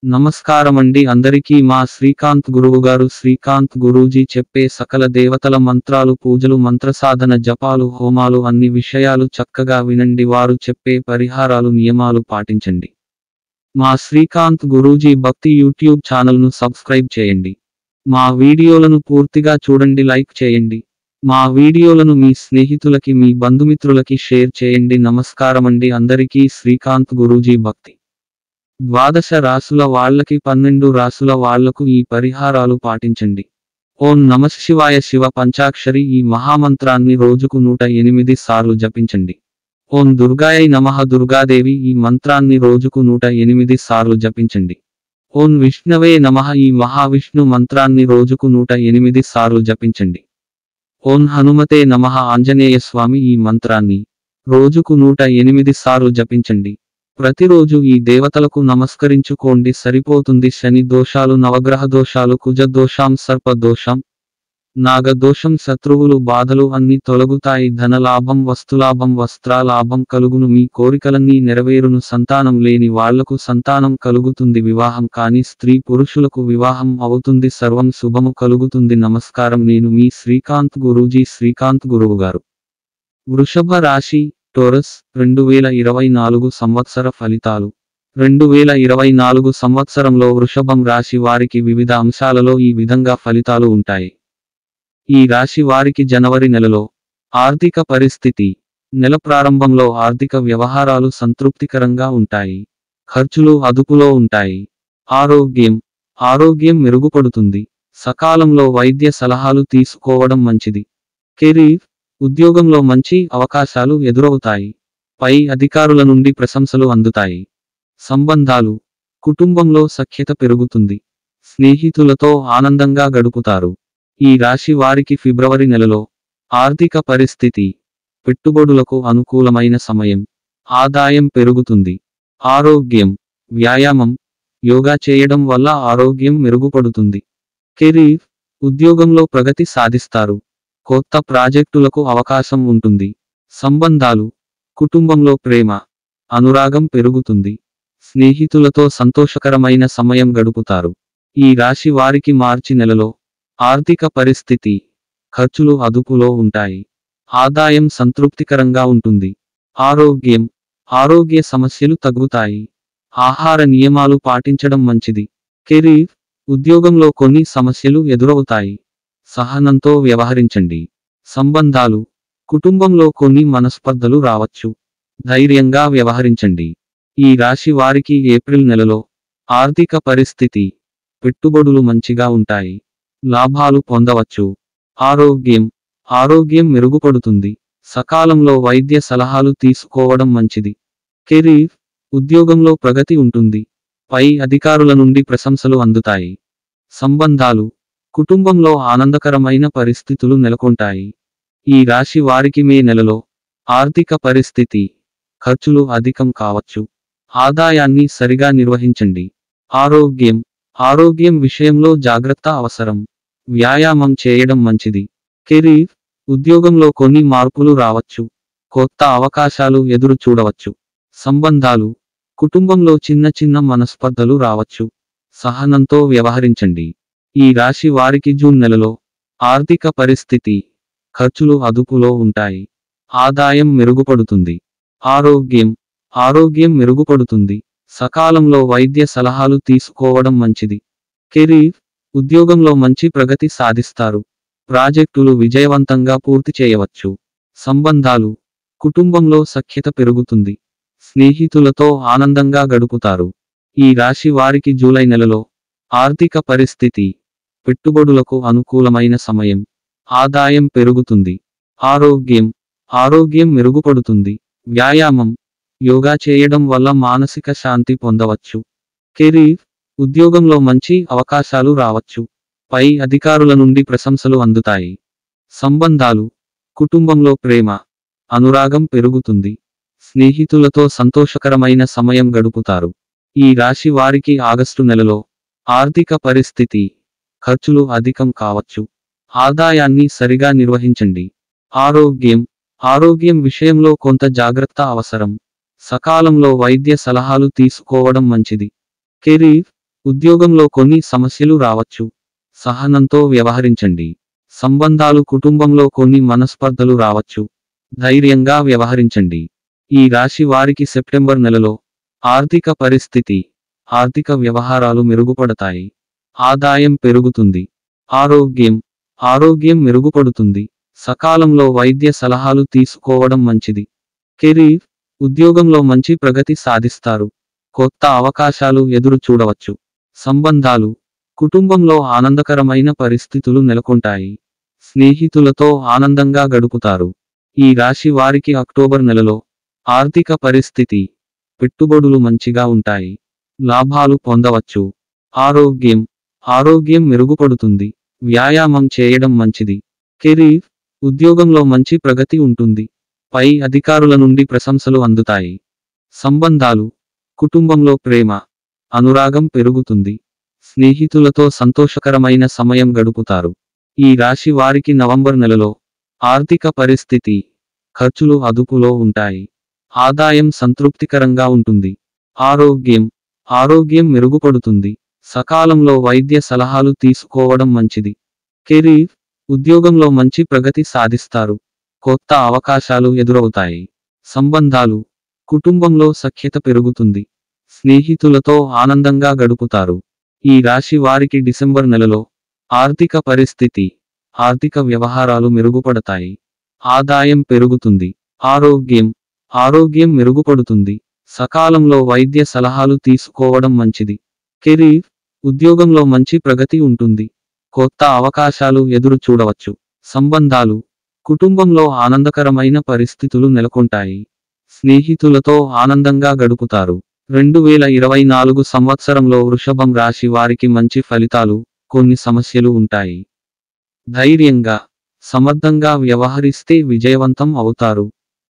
నమస్కారమండి అందరికీ మా శ్రీకాంత్ గురువుగారు శ్రీకాంత్ గురూజీ చెప్పే సకల దేవతల మంత్రాలు పూజలు మంత్రసాధన జపాలు హోమాలు అన్ని విషయాలు చక్కగా వినండి వారు చెప్పే పరిహారాలు నియమాలు పాటించండి. మా శ్రీకాంత్ గురూజీ భక్తి యూట్యూబ్ ఛానల్ను సబ్స్క్రైబ్ చేయండి. మా వీడియోలను పూర్తిగా చూడండి, లైక్ చేయండి. మా వీడియోలను మీ స్నేహితులకి మీ బంధుమిత్రులకి షేర్ చేయండి. నమస్కారమండి అందరికీ శ్రీకాంత్ గురూజీ భక్తి. ద్వాదశ రాసుల వాళ్ళకి 12 రాసుల వాళ్లకు ఈ పరిహారాలు పాటించండి. ఓం నమఃశివాయ శివ పంచాక్షరి ఈ మహామంత్రాన్ని రోజుకు 108 సార్లు జపించండి. ఓం దుర్గాయై నమః దుర్గాదేవి ఈ మంత్రాన్ని రోజుకు 108 సార్లు జపించండి. ఓం విష్ణవే నమః ఈ మహావిష్ణు మంత్రాన్ని రోజుకు 108 సార్లు జపించండి. ఓం హనుమతే నమః ఆంజనేయ స్వామి ఈ మంత్రాన్ని రోజుకు 108 సార్లు జపించండి. ప్రతిరోజు ఈ దేవతలకు నమస్కరించుకోండి సరిపోతుంది. శని దోషాలు, నవగ్రహ దోషాలు, కుజ దోషం, సర్ప దోషం, నాగ దోషం, శత్రువులు బాధలు అన్ని తొలగుతాయి. ధనలాభం, వస్తులాభం, వస్త్రాలాభం కలుగును. మీ కోరికలన్నీ నెరవేరును. సంతానం లేని వాళ్లకు సంతానం కలుగుతుంది. వివాహం కాని స్త్రీ పురుషులకు వివాహం అవుతుంది. సర్వం శుభము కలుగుతుంది. నమస్కారం, నేను మీ శ్రీకాంత్ గురూజీ శ్రీకాంత్ గురువుగారు. వృషభ రాశి టోరస్ 2024 సంవత్సర ఫలితాలు. 2024 సంవత్సరంలో వృషభం రాశి వారికి వివిధ అంశాలలో ఈ విధంగా ఫలితాలు ఉంటాయి. ఈ రాశి వారికి జనవరి నెలలో ఆర్థిక పరిస్థితి. నెల ప్రారంభంలో ఆర్థిక వ్యవహారాలు సంతృప్తికరంగా ఉంటాయి. ఖర్చులు అదుపులో ఉంటాయి. ఆరోగ్యం మెరుగుపడుతుంది. సకాలంలో వైద్య సలహాలు తీసుకోవడం మంచిది. కెరీర్, ఉద్యోగంలో మంచి అవకాశాలు ఎదురవుతాయి. పై అధికారుల నుండి ప్రశంసలు అందుతాయి. సంబంధాలు, కుటుంబంలో సఖ్యత పెరుగుతుంది. స్నేహితులతో ఆనందంగా గడుపుతారు. ఈ రాశి వారికి ఫిబ్రవరి నెలలో ఆర్థిక పరిస్థితి. పెట్టుబడులకు అనుకూలమైన సమయం. ఆదాయం పెరుగుతుంది. ఆరోగ్యం, వ్యాయామం, యోగా చేయడం వల్ల ఆరోగ్యం మెరుగుపడుతుంది. కెరీర్, ఉద్యోగంలో ప్రగతి సాధిస్తారు. కొత్త ప్రాజెక్టులకు అవకాశం ఉంటుంది. సంబంధాలు, కుటుంబంలో ప్రేమ, అనురాగం పెరుగుతుంది. స్నేహితులతో సంతోషకరమైన సమయం గడుపుతారు. ఈ రాశి వారికి మార్చి నెలలో ఆర్థిక పరిస్థితి. ఖర్చులు అదుపులో ఉంటాయి. ఆదాయం సంతృప్తికరంగా ఉంటుంది. ఆరోగ్య సమస్యలు తగ్గుతాయి. ఆహార నియమాలు పాటించడం మంచిది. కెరీర్, ఉద్యోగంలో కొన్ని సమస్యలు ఎదురవుతాయి. సహనంతో వ్యవహరించండి. సంబంధాలు, కుటుంబంలో కొన్ని మనస్పర్ధలు రావచ్చు. ధైర్యంగా వ్యవహరించండి. ఈ రాశి వారికి ఏప్రిల్ నెలలో ఆర్థిక పరిస్థితి. పెట్టుబడులు మంచిగా ఉంటాయి. లాభాలు పొందవచ్చు. ఆరోగ్యం మెరుగుపడుతుంది. సకాలంలో వైద్య సలహాలు తీసుకోవడం మంచిది. కెరీర్, ఉద్యోగంలో ప్రగతి ఉంటుంది. పై అధికారుల నుండి ప్రశంసలు అందుతాయి. సంబంధాలు, కుటుంబంలో ఆనందకరమైన పరిస్థితులు నెలకొంటాయి. ఈ రాశి వారికి మే నెలలో ఆర్థిక పరిస్థితి. ఖర్చులు అధికం కావచ్చు. ఆదాయాన్ని సరిగా నిర్వహించండి. ఆరోగ్యం విషయంలో జాగ్రత్త అవసరం. వ్యాయామం చేయడం మంచిది. కెరీర్, ఉద్యోగంలో కొన్ని మార్పులు రావచ్చు. కొత్త అవకాశాలు ఎదురు చూడవచ్చు. సంబంధాలు, కుటుంబంలో చిన్న మనస్పర్ధలు రావచ్చు. సహనంతో వ్యవహరించండి. ఈ రాశి వారికి జూన్ నెలలో ఆర్థిక పరిస్థితి. ఖర్చులు అదుపులో ఉంటాయి. ఆదాయం మెరుగుపడుతుంది. ఆరోగ్యం మెరుగుపడుతుంది. సకాలంలో వైద్య సలహాలు తీసుకోవడం మంచిది. కెరీర్, ఉద్యోగంలో మంచి ప్రగతి సాధిస్తారు. ప్రాజెక్టులు విజయవంతంగా పూర్తి చేయవచ్చు. సంబంధాలు, కుటుంబంలో సఖ్యత పెరుగుతుంది. స్నేహితులతో ఆనందంగా గడుపుతారు. ఈ రాశి వారికి జూలై నెలలో ఆర్థిక పరిస్థితి. పెట్టుబడులకు అనుకూలమైన సమయం. ఆదాయం పెరుగుతుంది. ఆరోగ్యం మెరుగుపడుతుంది. వ్యాయామం, యోగా చేయడం వల్ల మానసిక శాంతి పొందవచ్చు. కెరీర్, ఉద్యోగంలో మంచి అవకాశాలు రావచ్చు. పై అధికారుల నుండి ప్రశంసలు అందుతాయి. సంబంధాలు, కుటుంబంలో ప్రేమ, అనురాగం పెరుగుతుంది. స్నేహితులతో సంతోషకరమైన సమయం గడుపుతారు. ఈ రాశి వారికి ఆగస్టు నెలలో ఆర్థిక పరిస్థితి. ఖర్చులు అధికం కావచ్చు. ఆదాయాన్ని సరిగా నిర్వహించండి. ఆరోగ్యం విషయంలో కొంత జాగ్రత్త అవసరం. సకాలంలో వైద్య సలహాలు తీసుకోవడం మంచిది. కెరీర్, ఉద్యోగంలో కొన్ని సమస్యలు రావచ్చు. సహనంతో వ్యవహరించండి. సంబంధాలు కుటుంబంలో కొన్ని మనస్పర్ధలు రావచ్చు. ధైర్యంగా వ్యవహరించండి. ఈ రాశి వారికి సెప్టెంబర్ నెలలో ఆర్థిక పరిస్థితి, ఆర్థిక వ్యవహారాలు మెరుగుపడతాయి. ఆదాయం పెరుగుతుంది. ఆరోగ్యం మెరుగుపడుతుంది. సకాలంలో వైద్య సలహాలు తీసుకోవడం మంచిది. కెరీర్, ఉద్యోగంలో మంచి ప్రగతి సాధిస్తారు. కొత్త అవకాశాలు ఎదురు చూడవచ్చు. సంబంధాలు, కుటుంబంలో ఆనందకరమైన పరిస్థితులు నెలకొంటాయి. స్నేహితులతో ఆనందంగా గడుపుతారు. ఈ రాశి వారికి అక్టోబర్ నెలలో ఆర్థిక పరిస్థితి, పెట్టుబడులు మంచిగా ఉంటాయి. లాభాలు పొందవచ్చు. ఆరోగ్యం మెరుగుపడుతుంది. వ్యాయామం చేయడం మంచిది. కెరీర్, ఉద్యోగంలో మంచి ప్రగతి ఉంటుంది. పై అధికారుల నుండి ప్రశంసలు అందుతాయి. సంబంధాలు, కుటుంబంలో ప్రేమ, అనురాగం పెరుగుతుంది. స్నేహితులతో సంతోషకరమైన సమయం గడుపుతారు. ఈ రాశి వారికి నవంబర్ నెలలో ఆర్థిక పరిస్థితి, ఖర్చులు అదుపులో ఉంటాయి. ఆదాయం సంతృప్తికరంగా ఉంటుంది. ఆరోగ్యం మెరుగుపడుతుంది. సకాలంలో వైద్య సలహాలు తీసుకోవడం మంచిది. కెరీర్, ఉద్యోగంలో మంచి ప్రగతి సాధిస్తారు. కొత్త అవకాశాలు ఎదురవుతాయి. సంబంధాలు, కుటుంబంలో సఖ్యత పెరుగుతుంది. స్నేహితులతో ఆనందంగా గడుపుతారు. ఈ రాశి వారికి డిసెంబర్ నెలలో ఆర్థిక పరిస్థితి, ఆర్థిక వ్యవహారాలు మెరుగుపడతాయి. ఆదాయం పెరుగుతుంది. ఆరోగ్యం మెరుగుపడుతుంది. సకాలంలో వైద్య సలహాలు తీసుకోవడం మంచిది. కెరీర్, ఉద్యోగంలో మంచి ప్రగతి ఉంటుంది. కొత్త అవకాశాలు ఎదురు చూడవచ్చు. సంబంధాలు, కుటుంబంలో ఆనందకరమైన పరిస్థితులు నెలకొంటాయి. స్నేహితులతో ఆనందంగా గడుపుతారు. 2024 సంవత్సరంలో వృషభం రాశి వారికి మంచి ఫలితాలు, కొన్ని సమస్యలు ఉంటాయి. ధైర్యంగా, సమర్థంగా వ్యవహరిస్తే విజయవంతం అవుతారు.